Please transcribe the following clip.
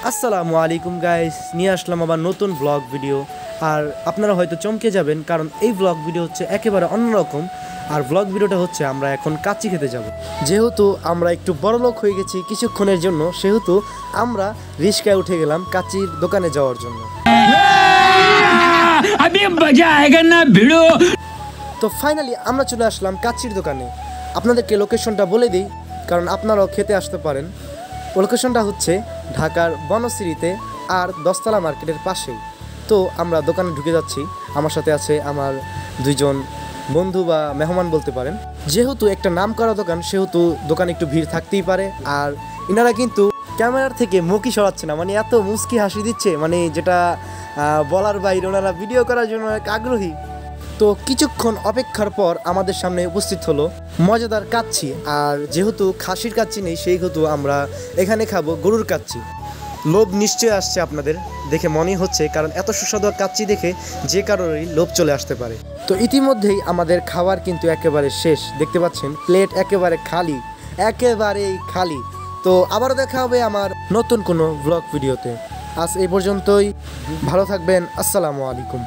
আসসালামু আলাইকুম গাইস, নিয়ে আসলাম আবার নতুন ব্লগ ভিডিও। আর আপনারা হয়তো চমকে যাবেন, কারণ এই ব্লগ ভিডিও হচ্ছে একেবারে অন্যরকম। আর ব্লগ ভিডিওটা হচ্ছে আমরা এখন কাচ্চি খেতে যাব। যেহেতু আমরা একটু বড়লোক হয়ে গেছি কিছুক্ষণের জন্য, সেহেতু আমরা রিস্কায় উঠে গেলাম কাচ্চির দোকানে যাওয়ার জন্য। তো ফাইনালি আমরা চলে আসলাম কাচ্চির দোকানে। আপনাদেরকে লোকেশনটা বলে দিই, কারণ আপনারাও খেতে আসতে পারেন। লোকেশনটা হচ্ছে ঢাকার বনশ্রীতে আর 10তলা মার্কেটের পাশেই। তো আমরা দোকানে ঢুকে যাচ্ছি। আমার সাথে আছে আমার দুইজন বন্ধু বা মেহমান বলতে পারেন। যেহেতু একটা নাম করা দোকান, সেহেতু দোকানে একটু ভিড় থাকতেই পারে। আর ইনারা কিন্তু ক্যামেরার থেকে মুখই সরাচ্ছে না, মানে এত মুচকি হাসি দিচ্ছে, মানে যেটা বলার বাইরে। ওনারা ভিডিও করার জন্য অনেক আগ্রহী। তো কিছুক্ষণ অপেক্ষার পর আমাদের সামনে উপস্থিত হলো মজাদার কাচ্চি। আর যেহেতু খাসির কাচ্চি নেই, সেহেতু আমরা এখানে খাবো গরুর কাচ্চি। লোভ নিশ্চয় আসছে আপনাদের দেখে, মনে হচ্ছে, কারণ এত সুস্বাদু কাচ্চি দেখে যে কারোরই লোভ চলে আসতে পারে। তো ইতিমধ্যেই আমাদের খাবার কিন্তু একেবারে শেষ। দেখতে পাচ্ছেন প্লেট একেবারে খালি, একেবারেই খালি। তো আবারও দেখা হবে আমার নতুন কোনো ব্লগ ভিডিওতে। আজ এই পর্যন্তই, ভালো থাকবেন। আসসালামু আলাইকুম।